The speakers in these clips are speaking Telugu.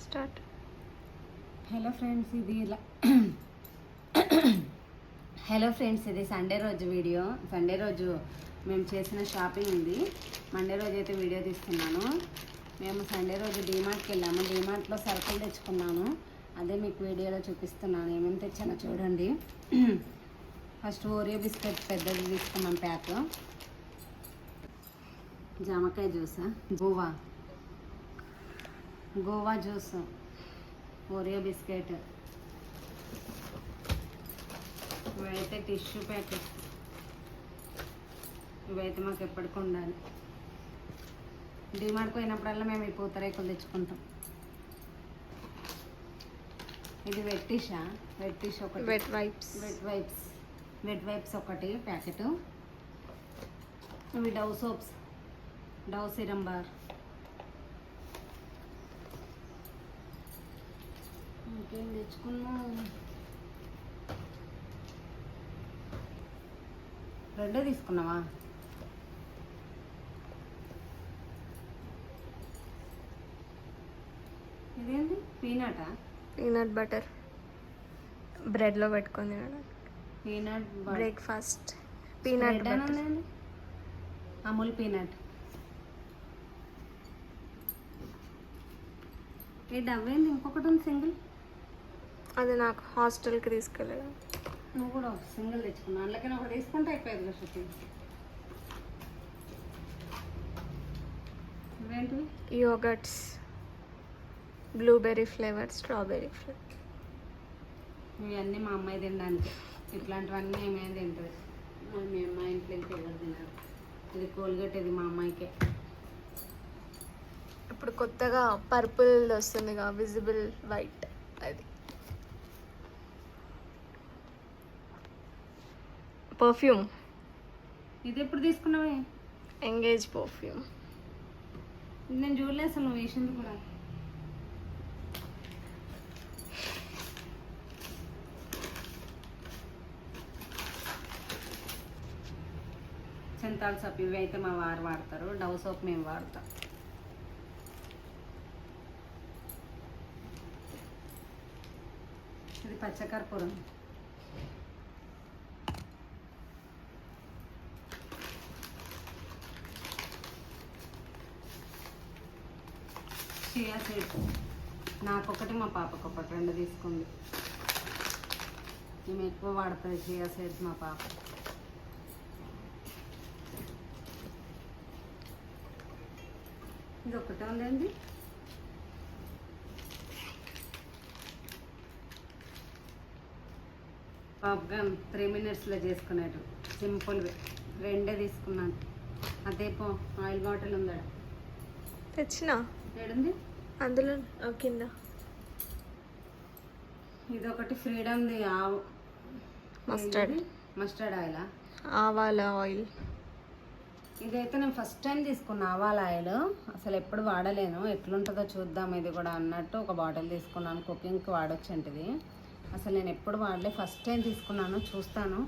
స్టార్ట్. హలో ఫ్రెండ్స్, ఇది సండే రోజు వీడియో. సండే రోజు మేము చేసిన షాపింగ్ ఉంది. మండే రోజు అయితే వీడియో తీస్తున్నాను. మేము సండే రోజు డీమార్ట్కి వెళ్ళాము. డీమార్ట్లో సరుకులు తెచ్చుకున్నాను. అదే మీకు వీడియోలో చూపిస్తున్నాను. ఏమేమి తెచ్చానో చూడండి. ఫస్ట్ ఓరియో బిస్కెట్ పెద్దది తీసుకున్నాం ప్యాక్. జామకాయ juice, Goa juice, Oreo biscuit, ఇవైతే టిష్యూ ప్యాకెట్స్. ఇవైతే మాకు ఎప్పటికి ఉండాలి. డిమార్ట్కి పోయినప్పుడల్లా మేము ఈ పూతరేకులు తెచ్చుకుంటాం. ఇది వెట్ టిష్ ఒకటి, వెట్ వైప్స్ ఒకటి ప్యాకెట్. ఇవి Dove soaps, Dove serum bar. ఇంకేం తెచ్చుకున్నాం? రెండో తీసుకున్నావా? ఇదేంటి? పీనట్ బటర్ బ్రెడ్లో పెట్టుకొని తినడానికి. Peanut breakfast peanut butter. Amul peanut. ఈ డవ్వేంది? ఇంకొకటి ఉంది సింగిల్. అది నాకు హాస్టల్కి తీసుకెళ్ళాడు. నువ్వు కూడా ఒక సింగిల్ తెచ్చుకున్నావు. అందులోకి ఒకటి తీసుకుంటే అయిపోయేది కదా శృతి. ఇవేంటివి? Yogurts, blueberry flavour, strawberry flavour. ఇవన్నీ మా అమ్మాయి తినడానికి. ఇట్లాంటివన్నీ ఏమైనా తింటుంది. మీ అమ్మాయి ఇంట్లో ఇంకా ఎవరు తిన్నారు. ఇది కోల్గేట్, ఇది మా అమ్మాయికే. ఇప్పుడు కొత్తగా పర్పుల్ వస్తుందిగా, విజిబుల్ వైట్. అది పర్ఫ్యూమ్. ఇది ఎప్పుడు తీసుకున్నావే? Engage perfume. నేను చూడలేదు అసలు నువ్వు వేసింది కూడా. చింతాల సోప్ ఇవి అయితే మా వారు వాడతారు. డవ్ సోప్ మేము వాడతాం. ఇది పచ్చకర్పూరం. చియా సీడ్స్ నాకొకటి, మా పాపకొకటి, రెండు తీసుకుంది. మేము ఎక్కువ వాడుతుంది చియా సీడ్స్ మా పాప. ఇది ఒకటే ఉందండి. పాప్కార్న్ 3 minutesలో చేసుకునేటు సింపుల్వి. రెండే తీసుకున్నాను. అదేపో ఆయిల్ బాటిల్ ఉందా? తెచ్చినా. ఏడుంది? అందులో కింద. ఇదొకటి ఫ్రీడమ్ది మస్టర్డ్ ఆయిలా? ఆవాల ఆయిల్. ఇదైతే నేను ఫస్ట్ టైం తీసుకున్నా ఆవాల ఆయిల్. అసలు ఎప్పుడు వాడలేను, ఎట్లుంటుందో చూద్దాం ఇది కూడా అన్నట్టు ఒక బాటిల్ తీసుకున్నాను. కుకింగ్కి వాడొచ్చంటిది. అసలు నేను ఎప్పుడు వాడలే, ఫస్ట్ టైం తీసుకున్నాను. చూస్తాను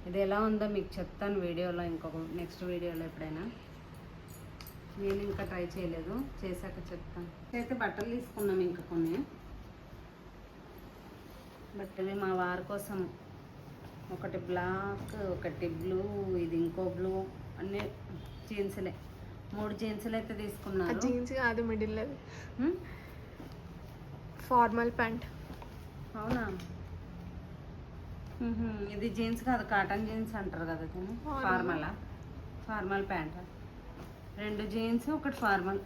ఇది ఎలా ఉందో మీకు చెప్తాను వీడియోలో, ఇంకొక నెక్స్ట్ వీడియోలో ఎప్పుడైనా. నేను ఇంకా ట్రై చేయలేదు, చేశాక చెప్తాను. అయితే బట్టలు తీసుకున్నాం ఇంకా కొన్ని. బట్టలు మా వారి కోసం. ఒకటి బ్లాక్, ఒకటి బ్లూ, ఇది ఇంకో బ్లూ, అన్నీ జీన్స్లే. 3 జీన్స్లు అయితే తీసుకున్నాను. జీన్స్ కాదు, మిడిల్. Formal pant. అవునా? ఇది జీన్స్ కాదు, కాటన్ జీన్స్ అంటారు కదా. Formal pant. 2 జీన్స్, ఒకటి ఫార్మల్.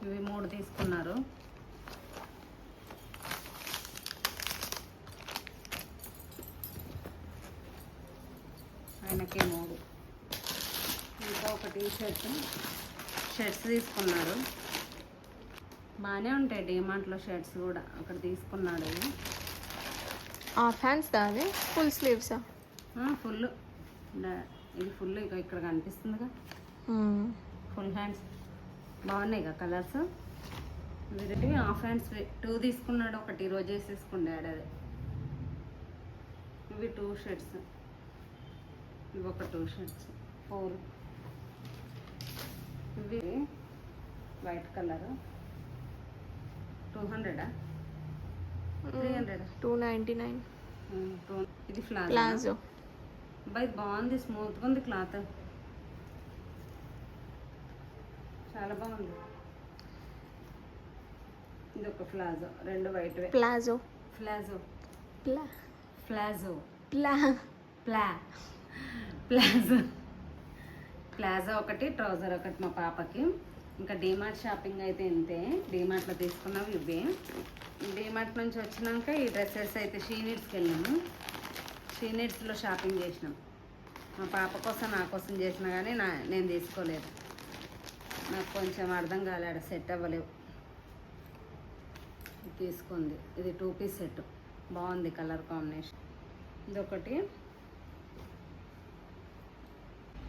ఇవి 3 తీసుకున్నారు. ఆయనకి 3. ఇంకా ఒక షర్ట్స్ తీసుకున్నారు. బాగానే ఉంటాయి డిమార్ట్లో షర్ట్స్ కూడా. అక్కడ తీసుకున్నాడు. హ్యాండ్స్ దాని ఫుల్ స్లీవ్సా? ఫుల్. ఇది ఫుల్. ఇక ఇక్కడ కనిపిస్తుందిగా ఫుల్ హ్యాండ్స్. బాగున్నాయి కదా కలర్స్. వీటి హాఫ్ హ్యాండ్స్ 2 తీసుకున్నాడు. ఒకటి రోజు వేసేసుకున్నాడు. అదే ఇవి 2 షర్ట్స్. ఇవి ఒక 2 షర్ట్స్ 4. ఇవి వైట్ కలర్ 200 300 $299 ఇది ప్లాజో. బై బాగుంది, స్మూత్గా ఉంది క్లాత్, చాలా బాగుంది. ఇది ఒక ప్లాజో, రెండు వైట్ ప్లాజో ప్లాజో ప్లా ప్లాజో ప్లా ప్లాజో ప్లాజో ఒకటి, ట్రౌజర్ ఒకటి మా పాపకి. ఇంకా డీమార్ట్ షాపింగ్ అయితే ఇంతే. డీమార్ట్లో తీసుకున్నవి ఇవే. డీమార్ట్ నుంచి వచ్చినాక ఈ డ్రెస్సెస్ అయితే షీనిడ్స్కి వెళ్ళాము. షీనిడ్స్లో షాపింగ్ చేసినాం. మా పాప కోసం నా కోసం చేసినా కానీ నేను తీసుకోలేదు. నాకు కొంచెం అర్థం కాలేడు, సెట్ అవ్వలేవు. తీసుకుంది. ఇది 2 పీస్ సెట్, బాగుంది కలర్ కాంబినేషన్. ఇదొకటి.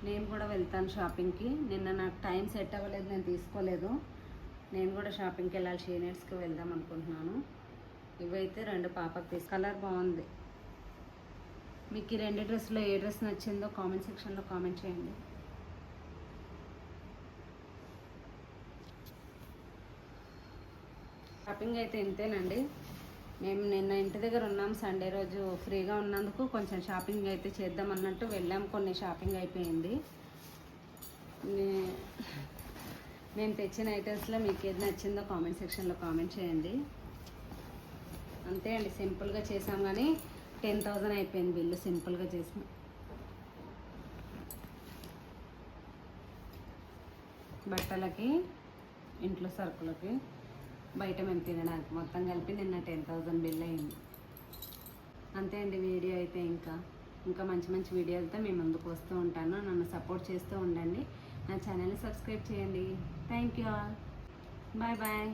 నేను కూడా వెళ్తాను షాపింగ్కి. నిన్న నాకు టైం సెట్ అవ్వలేదు, నేను తీసుకోలేదు. నేను కూడా షాపింగ్కి వెళ్ళాలి, షీనిడ్స్కి వెళ్దాం అనుకుంటున్నాను. ఇవైతే 2 పాపకి కలర్ బాగుంది. మీకు ఈ 2 డ్రెస్లో ఏ డ్రెస్ నచ్చిందో కామెంట్ సెక్షన్లో కామెంట్ చేయండి. షాపింగ్ అయితే ఇంతేనండి. మేము నిన్న ఇంటి దగ్గర ఉన్నాం, సండే రోజు ఫ్రీగా ఉన్నందుకు కొంచెం షాపింగ్ అయితే చేద్దాం అన్నట్టు వెళ్ళాం. కొన్ని షాపింగ్ అయిపోయింది. నేను తెచ్చిన ఐటమ్స్లో మీకు ఏది నచ్చిందో కామెంట్ సెక్షన్లో కామెంట్ చేయండి. అంతే అండి, సింపుల్గా చేసాం కానీ 10,000 అయిపోయింది బిల్లు సింపుల్గా చేసిన. బట్టలకి, ఇంట్లో సరుకులకి, బయట మేము తినడానికి మొత్తం కలిపి నిన్న 10,000 బిల్ అయింది. అంతే అండి వీడియో అయితే. ఇంకా మంచి మంచి వీడియోలతో మేము ముందుకు వస్తూ ఉంటాను. నన్ను సపోర్ట్ చేస్తూ ఉండండి. నా ఛానల్ని సబ్స్క్రైబ్ చేయండి. Thank you all. Bye bye.